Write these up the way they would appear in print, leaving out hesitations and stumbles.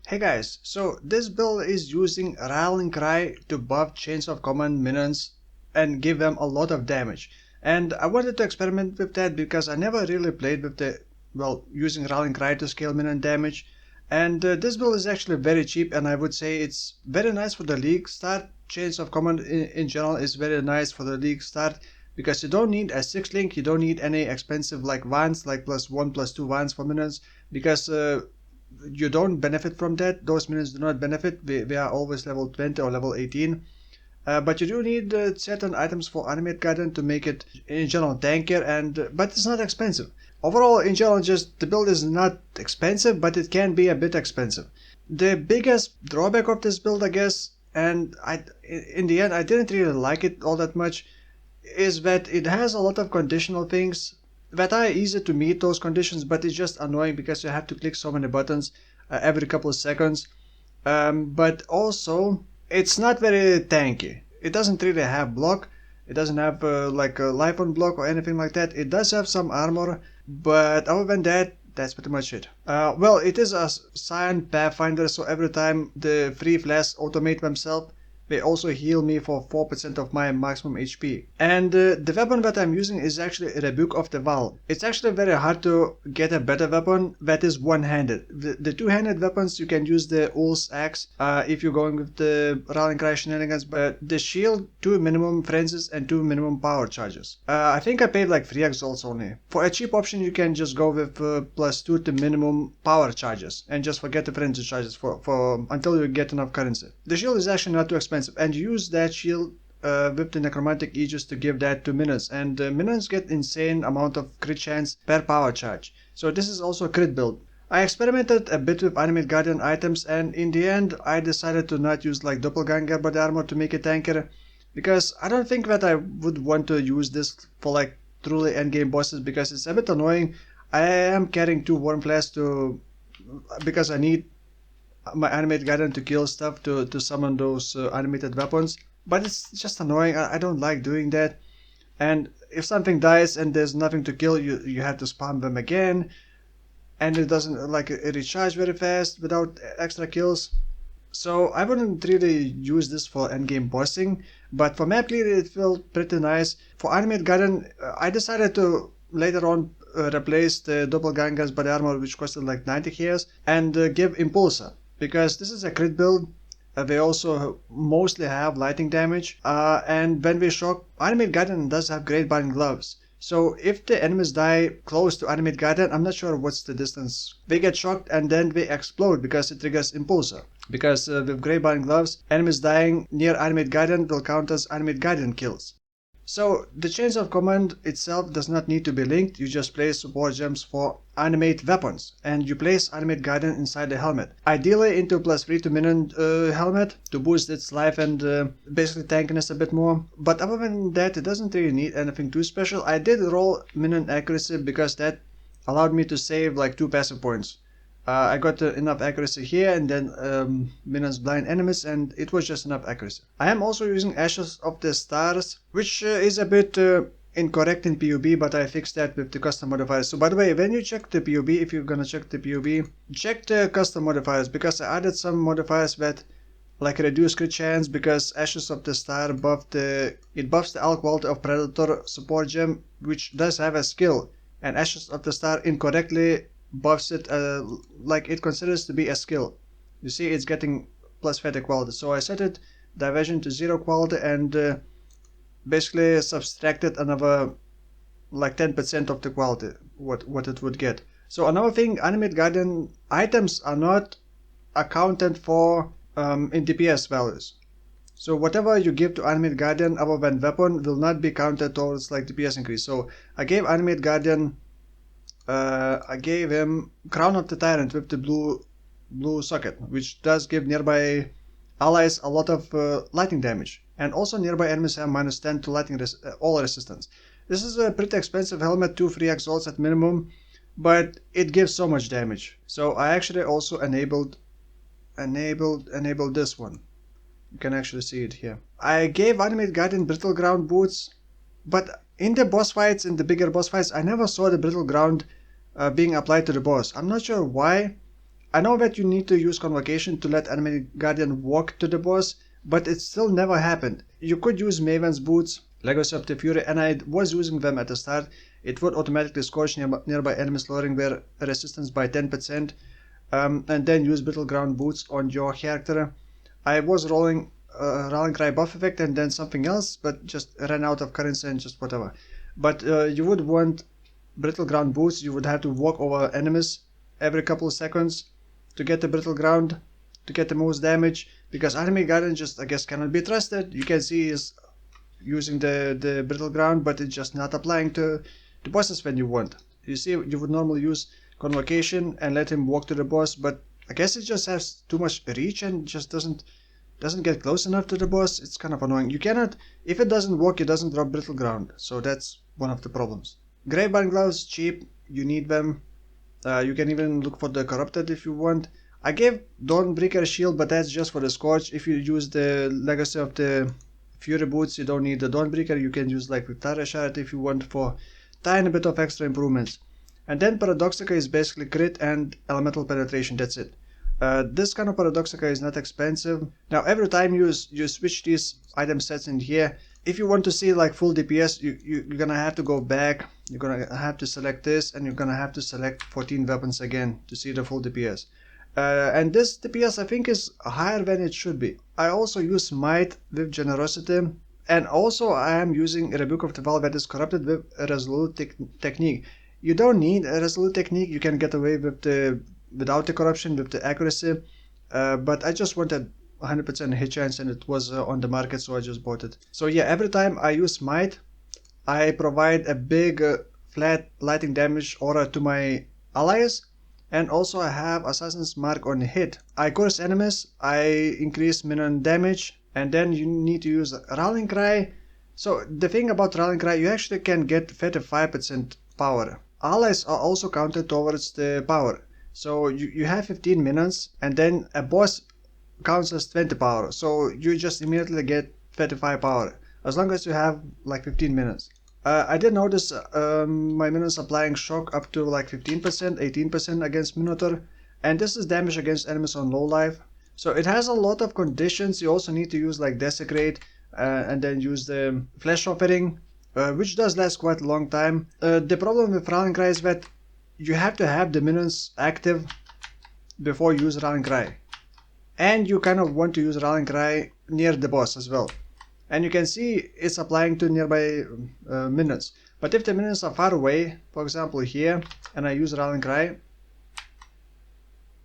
Hey guys, so this build is using Rallying Cry to buff Chains of Command minions and give them a lot of damage. And I wanted to experiment with that because I never really played with using Rallying Cry to scale minion damage. And this build is actually very cheap, and I would say it's very nice for the league start. Chains of Command in general is very nice for the league start because you don't need a 6 link, you don't need any expensive like wands, like +1, +2 wands for minions, because you don't benefit from that. Those minions do not benefit. They are always level 20 or level 18. But you do need certain items for Animate Guardian to make it in general tankier, but it's not expensive. Overall, in general, just the build is not expensive, but it can be a bit expensive. The biggest drawback of this build, I guess, and in the end I didn't really like it all that much, is that it has a lot of conditional things that are easy to meet those conditions, but it's just annoying because you have to click so many buttons every couple of seconds. But also, it's not very tanky. It doesn't really have block. It doesn't have like a life on block or anything like that. It does have some armor, but other than that, that's pretty much it. Well, it is a Scion Pathfinder, so every time the free flash automate themselves, they also heal me for 4% of my maximum HP. And the weapon that I'm using is actually a Rebuke of the Vaal. It's actually very hard to get a better weapon that is one-handed. The two-handed weapons, you can use the Ul's axe if you're going with the Rallying Cry shenanigans, but the shield, 2 minimum frenzies and 2 minimum power charges. I think I paid like 3 exalts only. For a cheap option, you can just go with +2 to minimum power charges and just forget the frenzy charges for until you get enough currency. The shield is actually not too expensive, and use that shield with the Necromantic Aegis to give that to minions, and minions get insane amount of crit chance per power charge. So this is also a crit build. I experimented a bit with Animate Guardian items, and in the end I decided to not use like Doppelganger body armor to make it tankier, because I don't think that I would want to use this for like truly endgame bosses, because it's a bit annoying. I am carrying 2 Worm Flash because I need my Animate Guardian to kill stuff to summon those animated weapons, but it's just annoying. I don't like doing that, and if something dies and there's nothing to kill, you have to spawn them again, and it doesn't like it recharge very fast without extra kills. So I wouldn't really use this for endgame bossing, but for map clear it felt pretty nice. For Animate Guardian, I decided to later on replace the Doppelganger's body armor, which costed like 90 hairs, and give Impulsor, because this is a crit build. They also mostly have lightning damage, and when we shock, Animate Guardian does have great binding gloves. So if the enemies die close to Animate Guardian, I'm not sure what's the distance, they get shocked and then they explode because it triggers Impulsor. Because with great binding gloves, enemies dying near Animate Guardian will count as Animate Guardian kills. So the Chains of Command itself does not need to be linked. You just place support gems for animate weapons, and you place Animate Guardian inside the helmet. Ideally into +3 to minion helmet to boost its life and basically tankiness a bit more. But other than that, it doesn't really need anything too special. I did roll minion accuracy because that allowed me to save like 2 passive points. I got enough accuracy here, and then minions blind enemies, and it was just enough accuracy. I am also using Ashes of the Stars, which is a bit incorrect in PUB, but I fixed that with the custom modifiers. So by the way, when you check the PUB, if you're gonna check the PUB, check the custom modifiers, because I added some modifiers that like reduce crit chance, because Ashes of the Star buffs the alch quality of Predator support gem, which does have a skill, and Ashes of the Star incorrectly buffs it like it considers to be a skill. You see, it's getting plus fatigue quality, so I set it diversion to 0 quality and basically subtracted another like 10% of the quality what it would get. So another thing, Animate Guardian items are not accounted for in DPS values. So whatever you give to Animate Guardian other than weapon will not be counted towards like DPS increase. So I gave Animate Guardian I gave him Crown of the Tyrant with the blue socket, which does give nearby allies a lot of lightning damage, and also nearby enemies have -10 to lightning all resistance. This is a pretty expensive helmet, 2 free exalts at minimum, but it gives so much damage. So I actually also enabled this one. You can actually see it here. I gave Animate Guardian Brittle Ground boots, but in the boss fights, in the bigger boss fights, I never saw the Brittle Ground being applied to the boss. I'm not sure why. I know that you need to use Convocation to let Animate Guardian walk to the boss, but it still never happened. You could use Maven's Boots, Legacy of the Fury, and I was using them at the start. It would automatically scorch nearby enemies, lowering their resistance by 10%, and then use Battleground Boots on your character. I was rolling Rallying Cry buff effect and then something else, but just ran out of currency and just whatever. But you would want Brittle Ground Boots. You would have to walk over enemies every couple of seconds to get the Brittle Ground, to get the most damage, because Animate Guardian just, I guess, cannot be trusted. You can see he's using the Brittle Ground, but it's just not applying to the bosses when you want. You see, you would normally use Convocation and let him walk to the boss, but I guess it just has too much reach and just doesn't get close enough to the boss. It's kind of annoying. You cannot, if it doesn't work, it doesn't drop Brittle Ground, so that's one of the problems. Gravebind Gloves, cheap, you need them. You can even look for the Corrupted if you want. I gave Dawnbreaker Shield, but that's just for the Scorch. If you use the Legacy of the Fury Boots, you don't need the Dawnbreaker. You can use like Victoria Shard if you want for tiny bit of extra improvements. And then Paradoxica is basically crit and elemental penetration, that's it. This kind of Paradoxica is not expensive. Now every time you switch these item sets in here, if you want to see like full DPS, you're gonna have to go back, you're gonna have to select this, and you're gonna have to select 14 weapons again to see the full DPS. And this DPS I think is higher than it should be. I also use Might with Generosity, and also I am using Rebuke of the Vaal that is corrupted with a Resolute technique. You don't need a Resolute technique, you can get away with without the corruption, with the accuracy, but I just wanted 100% hit chance and it was on the market, so I just bought it. So yeah, every time I use Might, I provide a big flat lightning damage aura to my allies, and also I have Assassin's Mark on hit. I curse enemies, I increase minion damage, and then you need to use Rallying Cry. So the thing about Rallying Cry, you actually can get 35% power. Allies are also counted towards the power. So you have 15 minions, and then a boss counts as 20 power, so you just immediately get 35 power as long as you have like 15 minions. I did notice my minions applying shock up to like 15%, 18% against Minotaur, and this is damage against enemies on low life. So it has a lot of conditions. You also need to use like Desecrate and then use the Flesh Offering, which does last quite a long time. The problem with Rallying Cry is that you have to have the minions active before you use Rallying Cry. And you kind of want to use Rallying Cry near the boss as well. And you can see it's applying to nearby minions. But if the minions are far away, for example here, and I use Rallying Cry,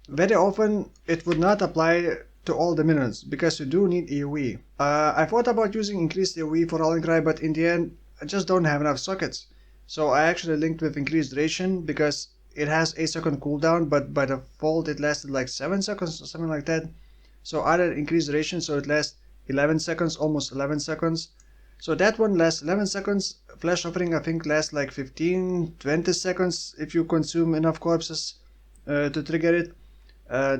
very often it would not apply to all the minions, because you do need AoE. I thought about using increased AoE for Rallying Cry, but in the end I just don't have enough sockets. So I actually linked with increased duration, because it has 8-second cooldown, but by default it lasted like 7 seconds or something like that. So I added increased duration, so it lasts 11 seconds, almost 11 seconds. So that one lasts 11 seconds. Flesh Offering I think lasts like 15-20 seconds if you consume enough corpses to trigger it.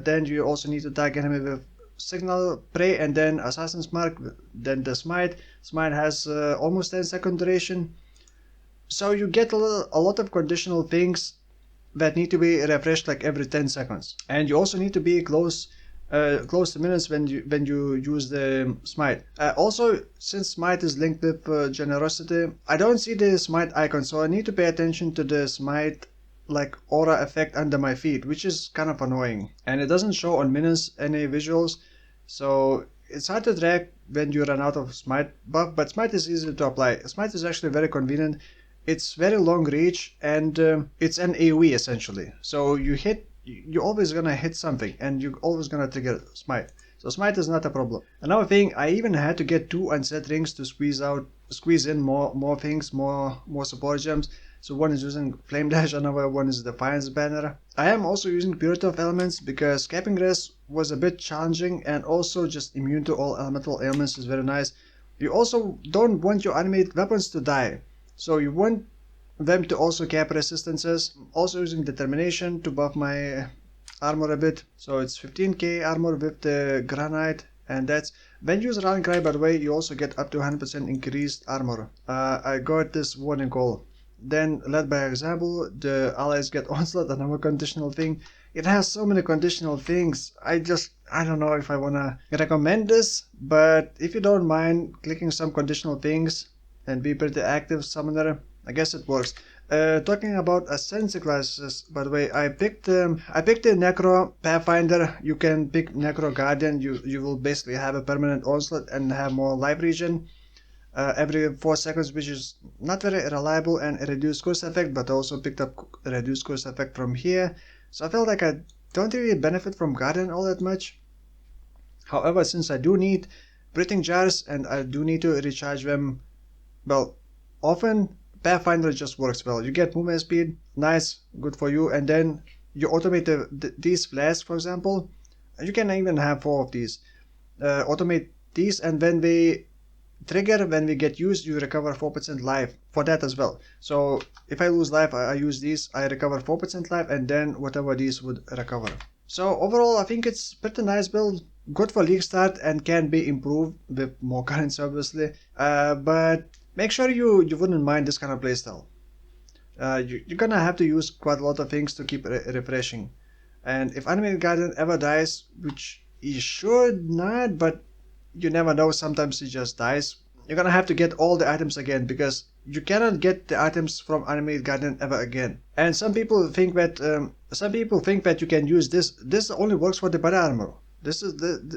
Then you also need to tag enemy with Signal, Prey, and then Assassin's Mark, then the Smite. Smite has almost 10-second duration. So you get a lot of conditional things that need to be refreshed like every 10 seconds. And you also need to be close to minions when you use the Smite. Also, since Smite is linked with Generosity, I don't see the Smite icon, so I need to pay attention to the Smite like aura effect under my feet, which is kind of annoying. And it doesn't show on minions any visuals, so it's hard to track when you run out of Smite buff, but Smite is easy to apply. Smite is actually very convenient. It's very long reach, and it's an AoE essentially. So you're always gonna hit something, and you're always gonna trigger Smite. So Smite is not a problem. Another thing, I even had to get 2 unset rings to squeeze in more things, more support gems. So one is using Flame Dash, another one is Defiance Banner. I am also using Purity of Elements, because Capping Grass was a bit challenging, and also just immune to all elemental ailments is very nice. You also don't want your animate weapons to die, so you want them to also cap resistances. Also using Determination to buff my armor a bit, so it's 15k armor with the Granite, and that's when you use Rallying Cry, by the way, you also get up to 100% increased armor. I got this warning call. Then, led by example, the allies get Onslaught, another conditional thing. it has so many conditional things. I don't know if I wanna recommend this, but if you don't mind clicking some conditional things and be pretty active summoner, I guess it works. Talking about Ascendancy classes, by the way, I picked the Necro Pathfinder. You can pick Necro Guardian. You will basically have a permanent onslaught and have more life regen every 4 seconds, which is not very reliable, and a reduced curse effect, but also picked up a reduced curse effect from here. So I felt like I don't really benefit from Guardian all that much. However, since I do need Writhing Jars and I do need to recharge them, well, often Pathfinder just works well. You get movement speed, nice, good for you, and then you automate these flasks, for example. You can even have 4 of these. Automate these, and when they trigger, when we get used, you recover 4% life for that as well. So if I lose life, I use these, I recover 4% life, and then whatever these would recover. So overall, I think it's pretty nice build, good for league start, and can be improved with more currency, obviously. But make sure you wouldn't mind this kind of playstyle. You're gonna have to use quite a lot of things to keep refreshing. And if Animate Guardian ever dies, which he should not, but you never know, sometimes he just dies, you're gonna have to get all the items again, because you cannot get the items from Animate Guardian ever again. And some people think that you can use this. This only works for the body armor. This is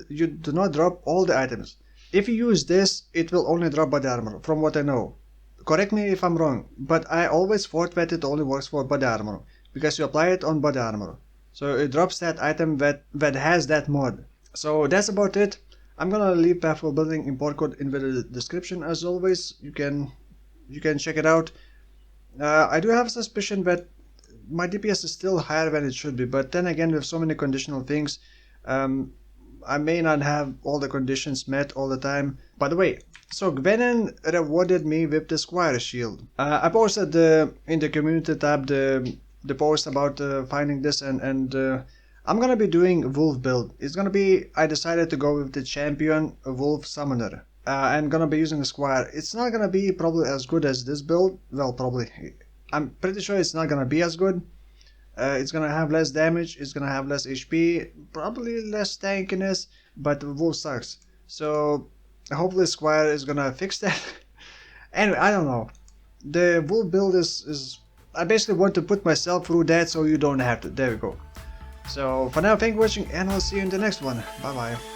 you do not drop all the items. If you use this, it will only drop body armor, from what I know. Correct me if I'm wrong, but I always thought that it only works for body armor, because you apply it on body armor. So it drops that item that has that mod. So that's about it. I'm gonna leave Pathful Building import code in the description as always. You can check it out. I do have a suspicion that my DPS is still higher than it should be, but then again, with so many conditional things, I may not have all the conditions met all the time. By the way, so Gwenin rewarded me with the Squire shield. I posted in the community tab the post about finding this, and I'm gonna be doing Wolf build. It's gonna be, I decided to go with the champion Wolf Summoner. I'm gonna be using a Squire. It's not gonna be probably as good as this build. Well, probably. I'm pretty sure it's not gonna be as good. It's gonna have less damage, it's gonna have less HP, probably less tankiness, but Wolf sucks. So hopefully Squire is gonna fix that. Anyway, I don't know. The Wolf build is I basically want to put myself through that so you don't have to. There we go. So for now, thank you for watching, and I'll see you in the next one. Bye bye.